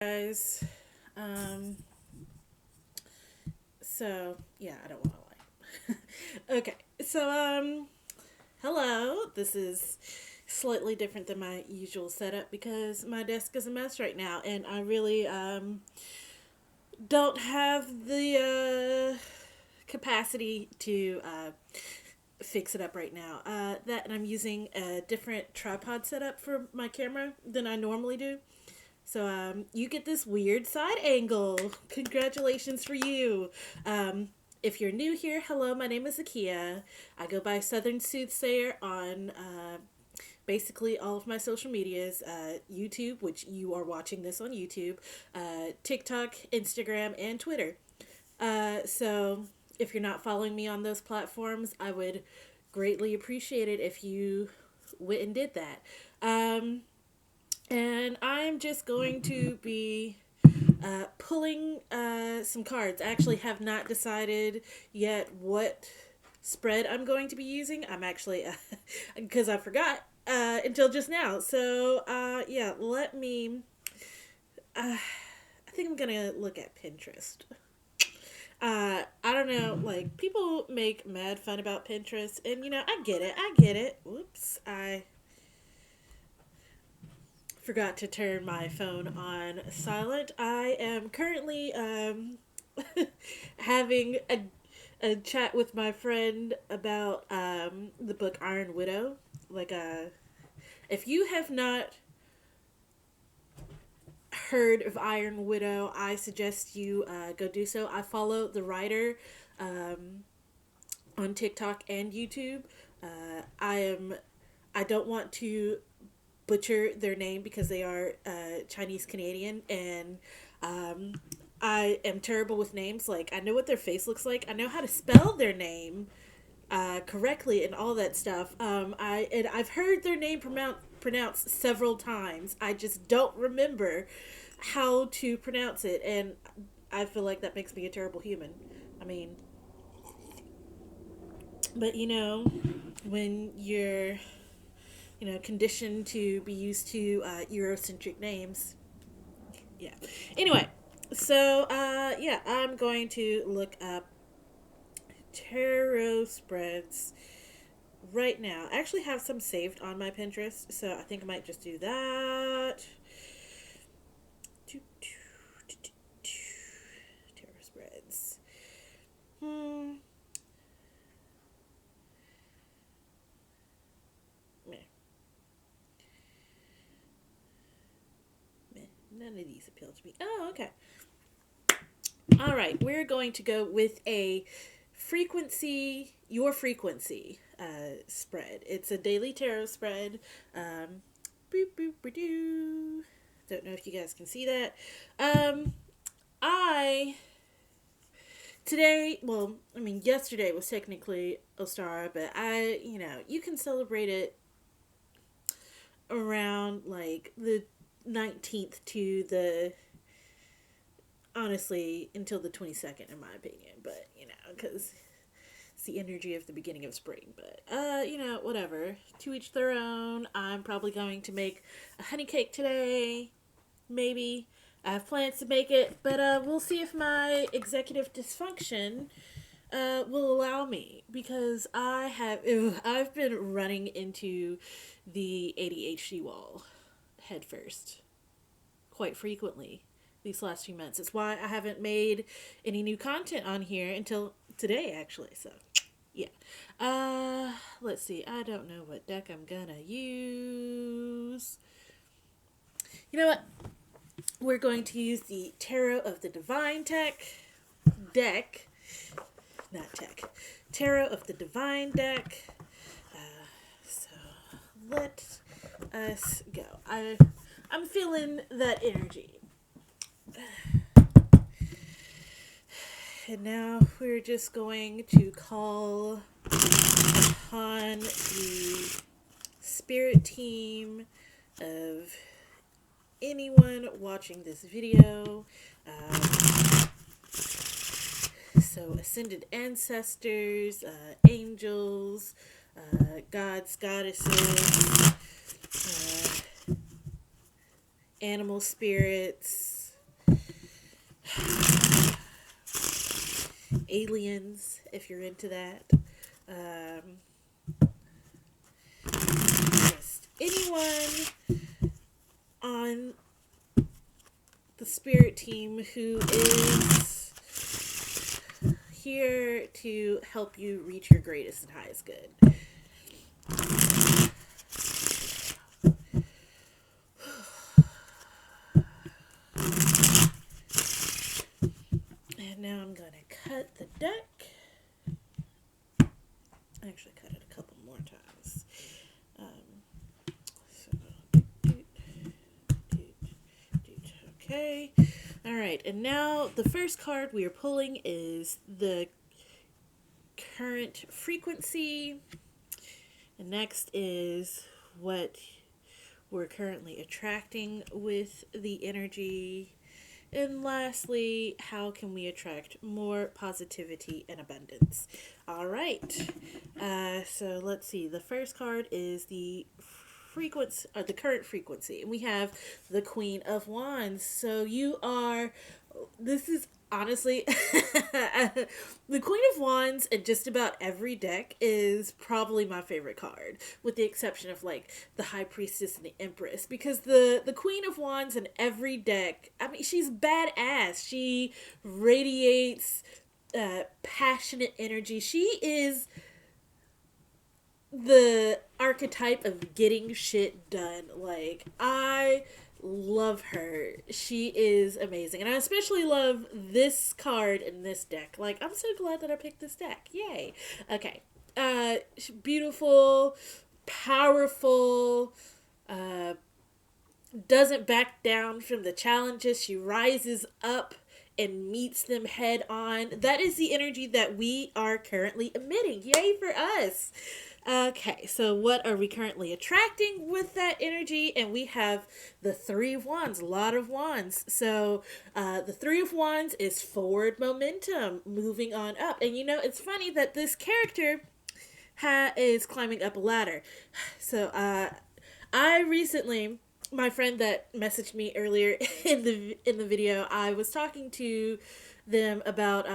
Guys. Um, so yeah, I don't want to lie. Okay, so hello. This is slightly different than my usual setup because my desk is a mess right now, and I really don't have the capacity to fix it up right now. That and I'm using a different tripod setup for my camera than I normally do. So you get this weird side angle. Congratulations for you. If you're new here, hello, my name is Akia. I go by Southern Soothsayer on basically all of my social medias, YouTube, which you are watching this on YouTube, TikTok, Instagram, and Twitter. So if you're not following me on those platforms, I would greatly appreciate it if you went and did that. And I'm just going to be pulling some cards. I actually have not decided yet what spread I'm going to be using. I'm actually, because I forgot until just now. So, yeah, let me. I think I'm going to look at Pinterest. I don't know, like, people make mad fun about Pinterest, and I get it. I get it. Whoops. I forgot to turn my phone on silent. I am currently having a chat with my friend about the book Iron Widow. Like, if you have not heard of Iron Widow, I suggest you go do so. I follow the writer on TikTok and YouTube. I don't want to butcher their name because they are Chinese Canadian, and I am terrible with names. Like, I know what their face looks like. I know how to spell their name correctly and all that stuff. I've heard their name pronounced several times. I just don't remember how to pronounce it, and I feel like that makes me a terrible human. I mean, but when you're conditioned to be used to Eurocentric names. Yeah. Anyway, so yeah, I'm going to look up tarot spreads right now. I actually have some saved on my Pinterest, so I think I might just do that. Tarot spreads. Meh. Meh. None of these appeal to me. Oh, okay. All right, we're going to go with a your frequency spread. It's a daily tarot spread. Boop, boop, boop, doo. Don't know if you guys can see that. I today, well, I mean, yesterday was technically Ostara, but you can celebrate it around like the 19th to the honestly until the 22nd in my opinion, but because it's the energy of the beginning of spring. But whatever, to each their own. I'm probably going to make a honey cake today, maybe. I have plans to make it, but we'll see if my executive dysfunction will allow me, because I've been running into the ADHD wall head first quite frequently these last few months. It's why I haven't made any new content on here until today, actually. So, yeah. Let's see. I don't know what deck I'm gonna use. You know what? We're going to use the Tarot of the Divine deck. Not tech. Tarot of the Divine deck. So, let us go. I'm feeling that energy. And now we're just going to call upon the spirit team of anyone watching this video. So ascended ancestors, angels, gods, goddesses, animal spirits, Aliens, if you're into that. Um, just anyone on the spirit team who is here to help you reach your greatest and highest good. And now I'm going to cut the deck. I actually cut it a couple more times. Okay. All right. And now the first card we are pulling is the current frequency. And next is what we're currently attracting with the energy. And lastly, how can we attract more positivity and abundance? All right. So let's see. The first card is the frequency, or the current frequency. And we have the Queen of Wands. So you are, this is honestly, the Queen of Wands in just about every deck is probably my favorite card, with the exception of like the High Priestess and the Empress, because the Queen of Wands in every deck, I mean, she's badass. She radiates passionate energy. She is the archetype of getting shit done. Like, I love her. She is amazing. And I especially love this card in this deck. Like, I'm so glad that I picked this deck. Yay. Okay. Beautiful, powerful, doesn't back down from the challenges. She rises up and meets them head on. That is the energy that we are currently emitting. Yay for us. Okay, so what are we currently attracting with that energy? And we have the Three of Wands, a lot of wands. So the Three of Wands is forward momentum, moving on up. And you know, it's funny that this character is climbing up a ladder. So I recently, my friend that messaged me earlier in the video, I was talking to them about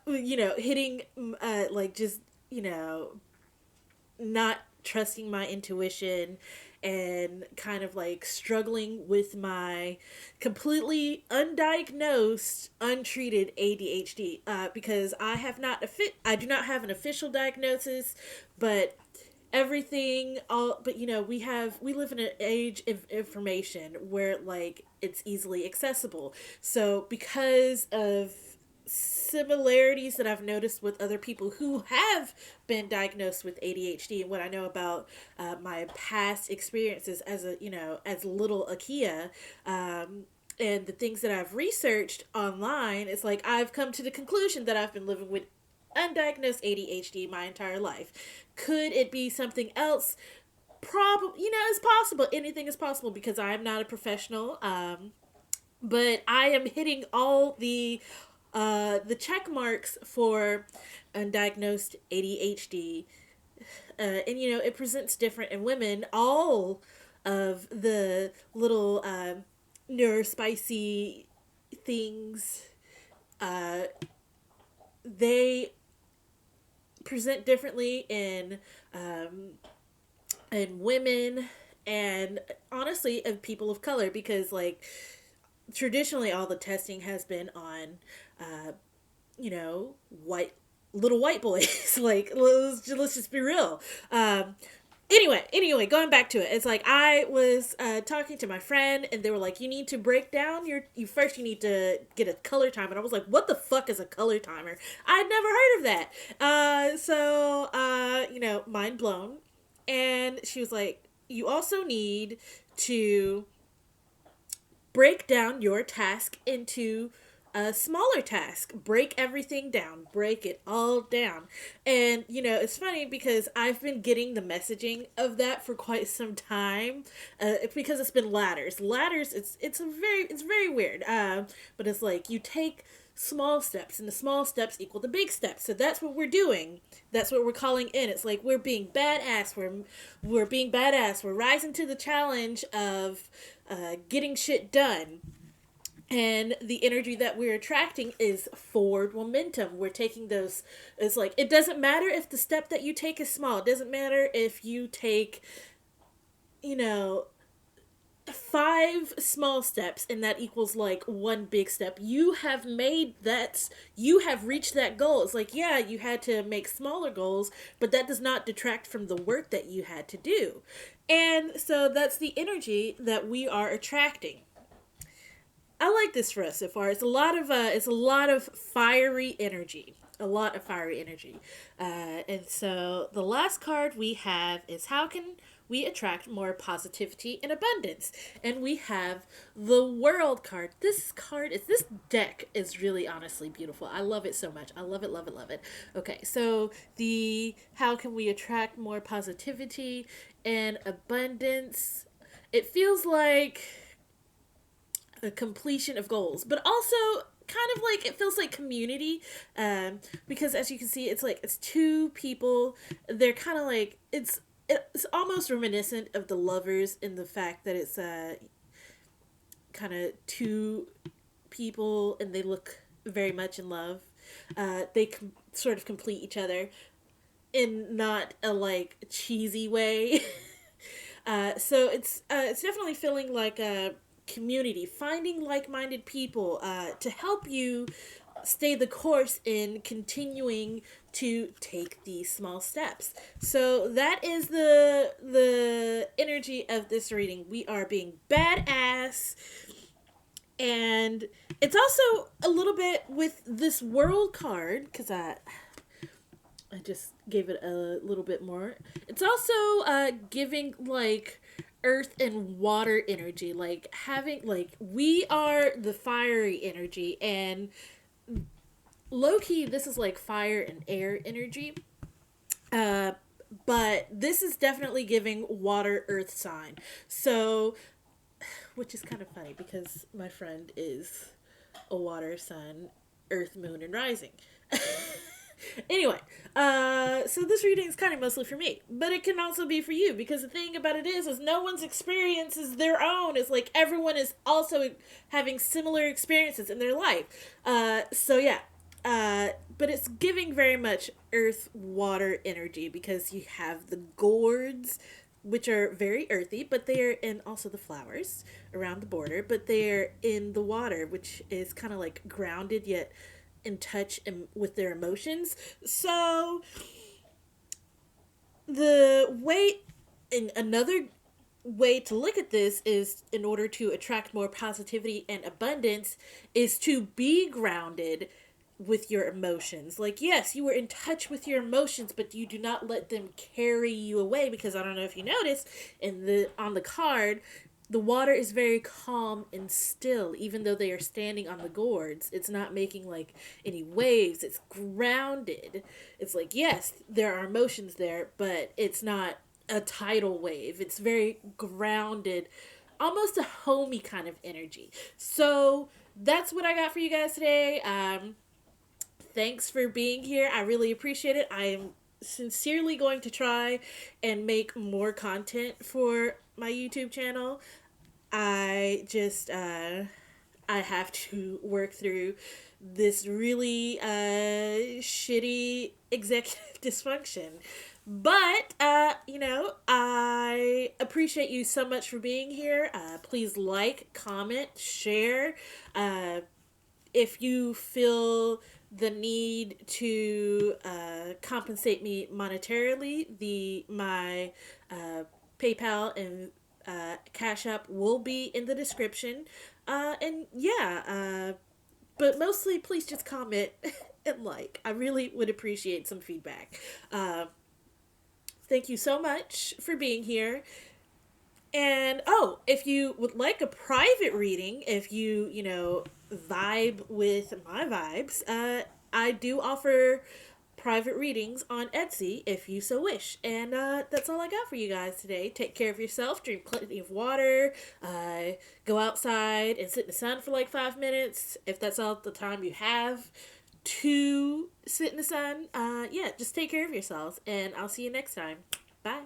you know, hitting like, just, you know, not trusting my intuition and kind of like struggling with my completely undiagnosed, untreated ADHD, because I do not have an official diagnosis, but but you know, we live in an age of information where like it's easily accessible. So because of similarities that I've noticed with other people who have been diagnosed with ADHD, and what I know about my past experiences as as little Akia, and the things that I've researched online, it's like I've come to the conclusion that I've been living with undiagnosed ADHD my entire life. Could it be something else? Probably, it's possible. Anything is possible because I am not a professional. But I am hitting all the check marks for undiagnosed ADHD. And it presents different in women. All of the little neurospicy things, they present differently in women, and honestly of people of color, because like traditionally all the testing has been on white little white boys. Like, let's just be real. Anyway, going back to it, it's like I was talking to my friend, and they were like, you need to break down you need to get a color timer. And I was like, what the fuck is a color timer? I'd never heard of that. So mind blown. And she was like, you also need to break down your task into a smaller task. Break everything down. Break it all down. And, it's funny because I've been getting the messaging of that for quite some time. Because it's been ladders. Ladders, it's very weird. But it's like you take small steps, and the small steps equal the big steps. So that's what we're doing. That's what we're calling in. It's like we're being badass. We're being badass. We're rising to the challenge of getting shit done. And the energy that we're attracting is forward momentum. We're taking those. It's like it doesn't matter if the step that you take is small. It doesn't matter if you take, you know, 5 small steps and that equals like one big step. You have reached that goal. It's like, yeah, you had to make smaller goals, but that does not detract from the work that you had to do. And so that's the energy that we are attracting. I like this for us so far. It's a lot of fiery energy. A lot of fiery energy. And so the last card we have is how can we attract more positivity and abundance? And we have the World card. This deck is really honestly beautiful. I love it so much. I love it, love it, love it. Okay, so the how can we attract more positivity and abundance? It feels like a completion of goals, but also kind of like it feels like community, because as you can see, it's 2 people. They're kind of like it's almost reminiscent of the Lovers in the fact that it's kind of 2 people and they look very much in love. They sort of complete each other in not a like cheesy way. So it's definitely feeling like a community, finding like-minded people to help you stay the course in continuing to take these small steps. So that is the energy of this reading. We are being badass, and it's also a little bit with this World card because I just gave it a little bit more. It's also giving like earth and water energy, like having like we are the fiery energy, and low-key this is like fire and air energy, but this is definitely giving water earth sign. So which is kind of funny because my friend is a water sun, earth, moon, and rising. Anyway, so this reading is kind of mostly for me, but it can also be for you, because the thing about it is no one's experience is their own. It's like everyone is also having similar experiences in their life. So yeah, but it's giving very much earth, water energy, because you have the gourds, which are very earthy, but they are in also the flowers around the border, but they're in the water, which is kind of like grounded yet in touch and with their emotions. So another way to look at this is, in order to attract more positivity and abundance, is to be grounded with your emotions. Like, yes, you are in touch with your emotions, but you do not let them carry you away, because I don't know if you noticed on the card, the water is very calm and still, even though they are standing on the gourds. It's not making like any waves. It's grounded. It's like, yes, there are emotions there, but it's not a tidal wave. It's very grounded, almost a homey kind of energy. So that's what I got for you guys today. Thanks for being here. I really appreciate it. I am sincerely going to try and make more content for my YouTube channel. I have to work through this really shitty executive dysfunction. But, I appreciate you so much for being here. Please like, comment, share. If you feel the need to compensate me monetarily, my PayPal and Cash App will be in the description. And yeah, but mostly please just comment and like. I really would appreciate some feedback. Thank you so much for being here. And oh, if you would like a private reading, if you vibe with my vibes, I do offer private readings on Etsy if you so wish. And that's all I got for you guys today. Take care of yourself, drink plenty of water, go outside and sit in the sun for like 5 minutes if that's all the time you have to sit in the sun. Yeah, just take care of yourselves, and I'll see you next time. Bye.